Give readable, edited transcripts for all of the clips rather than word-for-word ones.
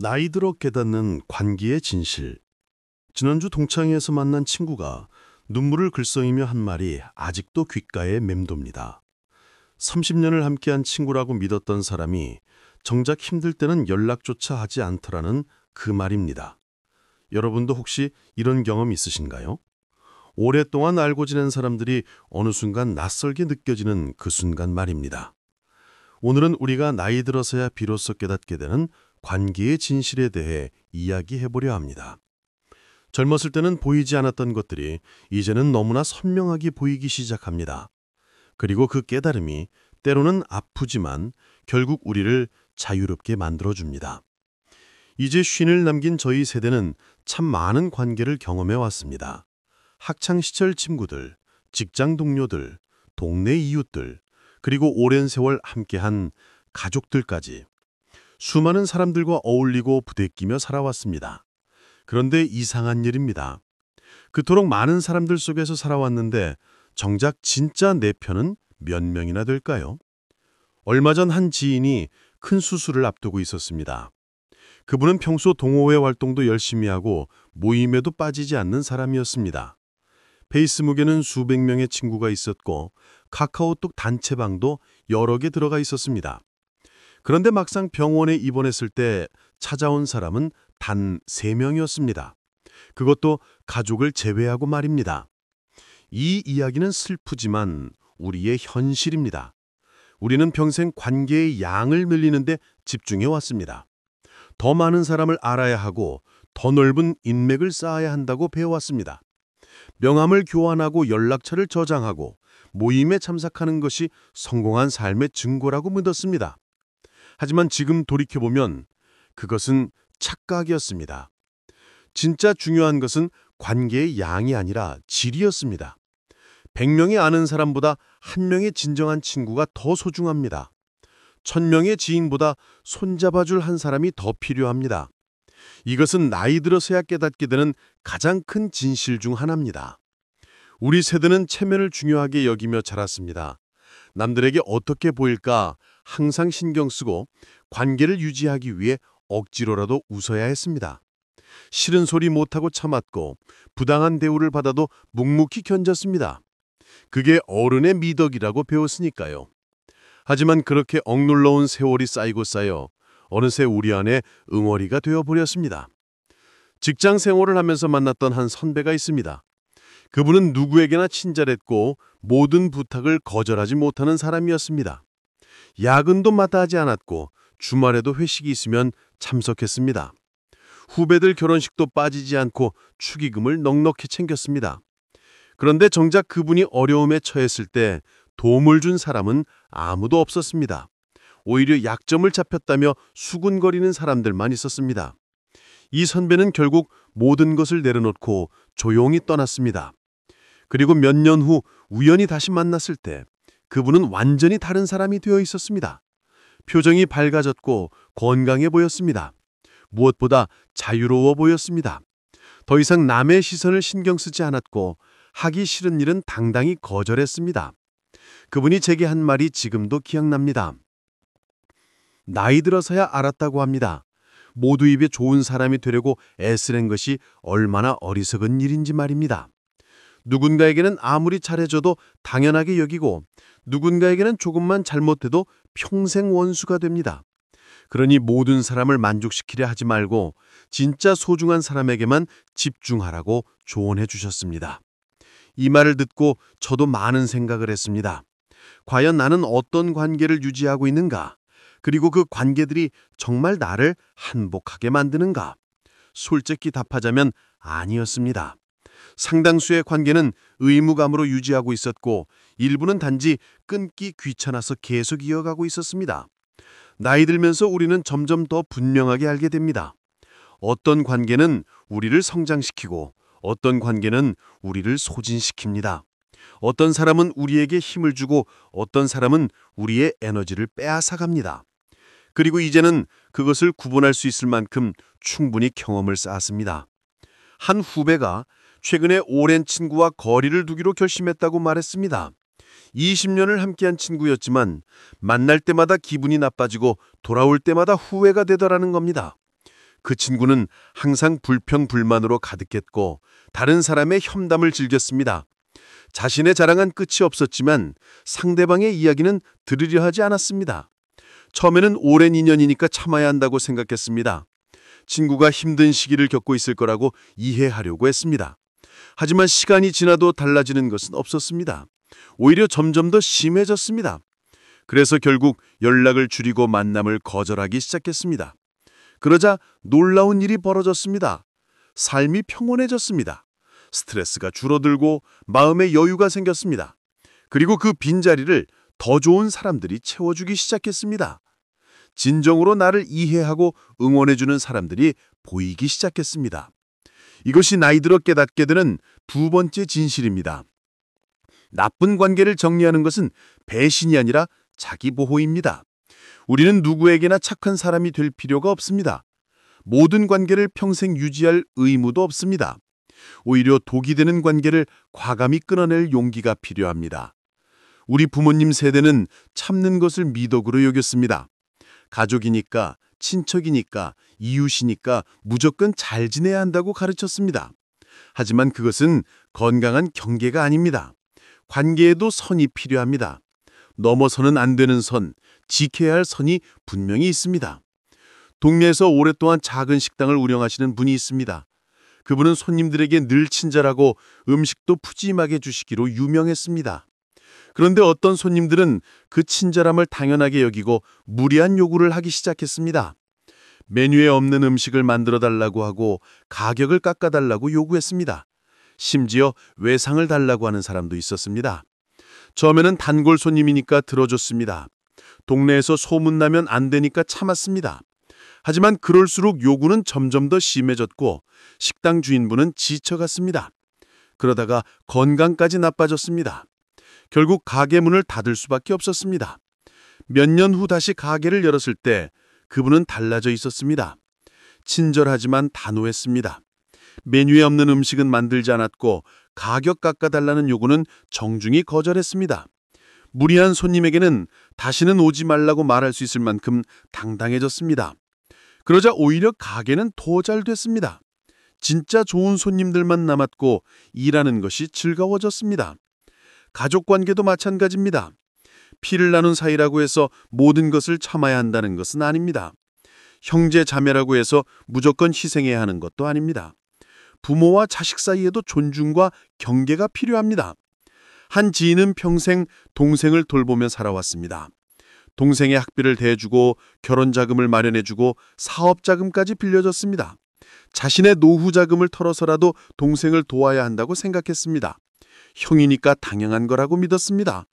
나이 들어 깨닫는 관계의 진실. 지난주 동창회에서 만난 친구가 눈물을 글썽이며 한 말이 아직도 귓가에 맴돕니다. 30년을 함께한 친구라고 믿었던 사람이 정작 힘들 때는 연락조차 하지 않더라는 그 말입니다. 여러분도 혹시 이런 경험 있으신가요? 오랫동안 알고 지낸 사람들이 어느 순간 낯설게 느껴지는 그 순간 말입니다. 오늘은 우리가 나이 들어서야 비로소 깨닫게 되는 관계의 진실에 대해 이야기해보려 합니다. 젊었을 때는 보이지 않았던 것들이 이제는 너무나 선명하게 보이기 시작합니다. 그리고 그 깨달음이 때로는 아프지만 결국 우리를 자유롭게 만들어줍니다. 이제 쉰을 남긴 저희 세대는 참 많은 관계를 경험해 왔습니다. 학창시절 친구들, 직장 동료들, 동네 이웃들, 그리고 오랜 세월 함께한 가족들까지 수많은 사람들과 어울리고 부대끼며 살아왔습니다. 그런데 이상한 일입니다. 그토록 많은 사람들 속에서 살아왔는데 정작 진짜 내 편은 몇 명이나 될까요? 얼마 전 한 지인이 큰 수술을 앞두고 있었습니다. 그분은 평소 동호회 활동도 열심히 하고 모임에도 빠지지 않는 사람이었습니다. 페이스북에는 수백 명의 친구가 있었고 카카오톡 단체방도 여러 개 들어가 있었습니다. 그런데 막상 병원에 입원했을 때 찾아온 사람은 단 3명이었습니다. 그것도 가족을 제외하고 말입니다. 이 이야기는 슬프지만 우리의 현실입니다. 우리는 평생 관계의 양을 늘리는데 집중해 왔습니다. 더 많은 사람을 알아야 하고 더 넓은 인맥을 쌓아야 한다고 배워왔습니다. 명함을 교환하고 연락처를 저장하고 모임에 참석하는 것이 성공한 삶의 증거라고 믿었습니다. 하지만 지금 돌이켜보면 그것은 착각이었습니다. 진짜 중요한 것은 관계의 양이 아니라 질이었습니다. 100명이 아는 사람보다 1명의 진정한 친구가 더 소중합니다. 1000명의 지인보다 손잡아줄 한 사람이 더 필요합니다. 이것은 나이 들어서야 깨닫게 되는 가장 큰 진실 중 하나입니다. 우리 세대는 체면을 중요하게 여기며 자랐습니다. 남들에게 어떻게 보일까 항상 신경 쓰고 관계를 유지하기 위해 억지로라도 웃어야 했습니다. 싫은 소리 못하고 참았고 부당한 대우를 받아도 묵묵히 견뎠습니다. 그게 어른의 미덕이라고 배웠으니까요. 하지만 그렇게 억눌러온 세월이 쌓이고 쌓여 어느새 우리 안에 응어리가 되어버렸습니다. 직장 생활을 하면서 만났던 한 선배가 있습니다. 그분은 누구에게나 친절했고 모든 부탁을 거절하지 못하는 사람이었습니다. 야근도 마다하지 않았고 주말에도 회식이 있으면 참석했습니다. 후배들 결혼식도 빠지지 않고 축의금을 넉넉히 챙겼습니다. 그런데 정작 그분이 어려움에 처했을 때 도움을 준 사람은 아무도 없었습니다. 오히려 약점을 잡혔다며 수군거리는 사람들만 있었습니다. 이 선배는 결국 모든 것을 내려놓고 조용히 떠났습니다. 그리고 몇 년 후 우연히 다시 만났을 때 그분은 완전히 다른 사람이 되어 있었습니다. 표정이 밝아졌고 건강해 보였습니다. 무엇보다 자유로워 보였습니다. 더 이상 남의 시선을 신경 쓰지 않았고 하기 싫은 일은 당당히 거절했습니다. 그분이 제게 한 말이 지금도 기억납니다. 나이 들어서야 알았다고 합니다. 모두 입에 좋은 사람이 되려고 애쓰는 것이 얼마나 어리석은 일인지 말입니다. 누군가에게는 아무리 잘해줘도 당연하게 여기고 누군가에게는 조금만 잘못해도 평생 원수가 됩니다. 그러니 모든 사람을 만족시키려 하지 말고 진짜 소중한 사람에게만 집중하라고 조언해 주셨습니다. 이 말을 듣고 저도 많은 생각을 했습니다. 과연 나는 어떤 관계를 유지하고 있는가? 그리고 그 관계들이 정말 나를 행복하게 만드는가? 솔직히 답하자면 아니었습니다. 상당수의 관계는 의무감으로 유지하고 있었고 일부는 단지 끊기 귀찮아서 계속 이어가고 있었습니다. 나이 들면서 우리는 점점 더 분명하게 알게 됩니다. 어떤 관계는 우리를 성장시키고 어떤 관계는 우리를 소진시킵니다. 어떤 사람은 우리에게 힘을 주고 어떤 사람은 우리의 에너지를 빼앗아갑니다. 그리고 이제는 그것을 구분할 수 있을 만큼 충분히 경험을 쌓았습니다. 한 후배가 최근에 오랜 친구와 거리를 두기로 결심했다고 말했습니다. 20년을 함께한 친구였지만 만날 때마다 기분이 나빠지고 돌아올 때마다 후회가 되더라는 겁니다. 그 친구는 항상 불평불만으로 가득했고 다른 사람의 험담을 즐겼습니다. 자신의 자랑은 끝이 없었지만 상대방의 이야기는 들으려 하지 않았습니다. 처음에는 오랜 인연이니까 참아야 한다고 생각했습니다. 친구가 힘든 시기를 겪고 있을 거라고 이해하려고 했습니다. 하지만 시간이 지나도 달라지는 것은 없었습니다. 오히려 점점 더 심해졌습니다. 그래서 결국 연락을 줄이고 만남을 거절하기 시작했습니다. 그러자 놀라운 일이 벌어졌습니다. 삶이 평온해졌습니다. 스트레스가 줄어들고 마음의 여유가 생겼습니다. 그리고 그 빈자리를 더 좋은 사람들이 채워주기 시작했습니다. 진정으로 나를 이해하고 응원해주는 사람들이 보이기 시작했습니다. 이것이 나이 들어 깨닫게 되는 두 번째 진실입니다. 나쁜 관계를 정리하는 것은 배신이 아니라 자기보호입니다. 우리는 누구에게나 착한 사람이 될 필요가 없습니다. 모든 관계를 평생 유지할 의무도 없습니다. 오히려 독이 되는 관계를 과감히 끊어낼 용기가 필요합니다. 우리 부모님 세대는 참는 것을 미덕으로 여겼습니다. 가족이니까, 친척이니까, 이웃이니까 무조건 잘 지내야 한다고 가르쳤습니다. 하지만 그것은 건강한 경계가 아닙니다. 관계에도 선이 필요합니다. 넘어서는 안 되는 선, 지켜야 할 선이 분명히 있습니다. 동네에서 오랫동안 작은 식당을 운영하시는 분이 있습니다. 그분은 손님들에게 늘 친절하고 음식도 푸짐하게 주시기로 유명했습니다. 그런데 어떤 손님들은 그 친절함을 당연하게 여기고 무리한 요구를 하기 시작했습니다. 메뉴에 없는 음식을 만들어 달라고 하고 가격을 깎아달라고 요구했습니다. 심지어 외상을 달라고 하는 사람도 있었습니다. 처음에는 단골 손님이니까 들어줬습니다. 동네에서 소문나면 안 되니까 참았습니다. 하지만 그럴수록 요구는 점점 더 심해졌고 식당 주인분은 지쳐갔습니다. 그러다가 건강까지 나빠졌습니다. 결국 가게 문을 닫을 수밖에 없었습니다. 몇 년 후 다시 가게를 열었을 때 그분은 달라져 있었습니다. 친절하지만 단호했습니다. 메뉴에 없는 음식은 만들지 않았고 가격 깎아달라는 요구는 정중히 거절했습니다. 무리한 손님에게는 다시는 오지 말라고 말할 수 있을 만큼 당당해졌습니다. 그러자 오히려 가게는 더 잘 됐습니다. 진짜 좋은 손님들만 남았고 일하는 것이 즐거워졌습니다. 가족 관계도 마찬가지입니다. 피를 나눈 사이라고 해서 모든 것을 참아야 한다는 것은 아닙니다. 형제 자매라고 해서 무조건 희생해야 하는 것도 아닙니다. 부모와 자식 사이에도 존중과 경계가 필요합니다. 한 지인은 평생 동생을 돌보며 살아왔습니다. 동생의 학비를 대주고 결혼 자금을 마련해주고 사업 자금까지 빌려줬습니다. 자신의 노후 자금을 털어서라도 동생을 도와야 한다고 생각했습니다. 형이니까 당연한 거라고 믿었습니다.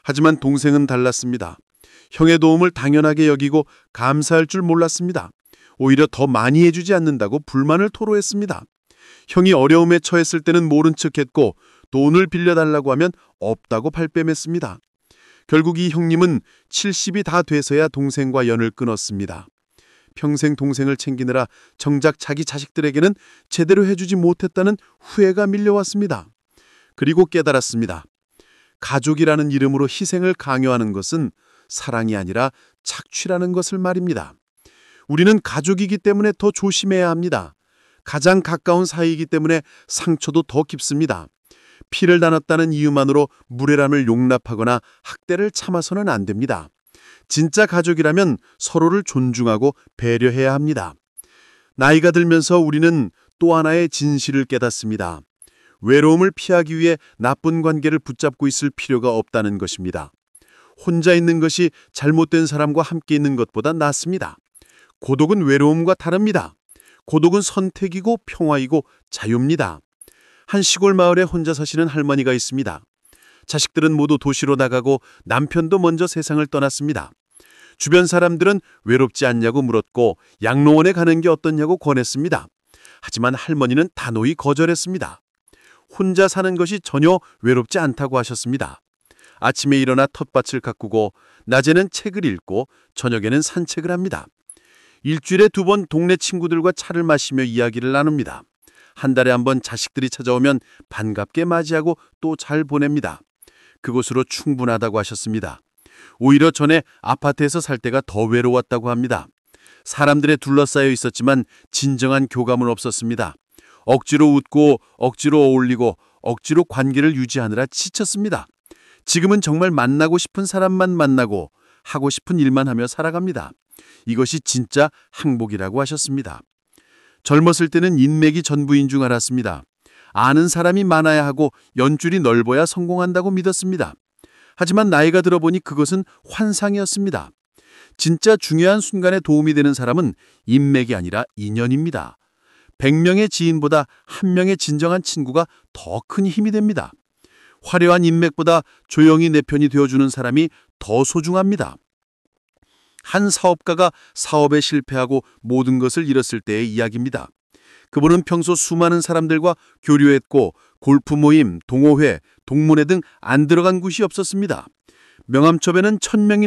하지만 동생은 달랐습니다. 형의 도움을 당연하게 여기고 감사할 줄 몰랐습니다. 오히려 더 많이 해주지 않는다고 불만을 토로했습니다. 형이 어려움에 처했을 때는 모른 척했고 돈을 빌려달라고 하면 없다고 발뺌했습니다. 결국 이 형님은 70이 다 돼서야 동생과 연을 끊었습니다. 평생 동생을 챙기느라 정작 자기 자식들에게는 제대로 해주지 못했다는 후회가 밀려왔습니다. 그리고 깨달았습니다. 가족이라는 이름으로 희생을 강요하는 것은 사랑이 아니라 착취라는 것을 말입니다. 우리는 가족이기 때문에 더 조심해야 합니다. 가장 가까운 사이이기 때문에 상처도 더 깊습니다. 피를 나눴다는 이유만으로 무례함을 용납하거나 학대를 참아서는 안 됩니다. 진짜 가족이라면 서로를 존중하고 배려해야 합니다. 나이가 들면서 우리는 또 하나의 진실을 깨닫습니다. 외로움을 피하기 위해 나쁜 관계를 붙잡고 있을 필요가 없다는 것입니다. 혼자 있는 것이 잘못된 사람과 함께 있는 것보다 낫습니다. 고독은 외로움과 다릅니다. 고독은 선택이고 평화이고 자유입니다. 한 시골 마을에 혼자 사시는 할머니가 있습니다. 자식들은 모두 도시로 나가고 남편도 먼저 세상을 떠났습니다. 주변 사람들은 외롭지 않냐고 물었고 양로원에 가는 게 어떻냐고 권했습니다. 하지만 할머니는 단호히 거절했습니다. 혼자 사는 것이 전혀 외롭지 않다고 하셨습니다. 아침에 일어나 텃밭을 가꾸고 낮에는 책을 읽고 저녁에는 산책을 합니다. 일주일에 2번 동네 친구들과 차를 마시며 이야기를 나눕니다. 한 달에 한 번 자식들이 찾아오면 반갑게 맞이하고 또 잘 보냅니다. 그것으로 충분하다고 하셨습니다. 오히려 전에 아파트에서 살 때가 더 외로웠다고 합니다. 사람들에 둘러싸여 있었지만 진정한 교감은 없었습니다. 억지로 웃고 억지로 어울리고 억지로 관계를 유지하느라 지쳤습니다. 지금은 정말 만나고 싶은 사람만 만나고 하고 싶은 일만 하며 살아갑니다. 이것이 진짜 행복이라고 하셨습니다. 젊었을 때는 인맥이 전부인 줄 알았습니다. 아는 사람이 많아야 하고 연줄이 넓어야 성공한다고 믿었습니다. 하지만 나이가 들어보니 그것은 환상이었습니다. 진짜 중요한 순간에 도움이 되는 사람은 인맥이 아니라 인연입니다. 100명의 지인보다 1명의 진정한 친구가 더 큰 힘이 됩니다. 화려한 인맥보다 조용히 내 편이 되어주는 사람이 더 소중합니다. 한 사업가가 사업에 실패하고 모든 것을 잃었을 때의 이야기입니다. 그분은 평소 수많은 사람들과 교류했고 골프 모임, 동호회, 동문회 등 안 들어간 곳이 없었습니다. 명함첩에는 1000명이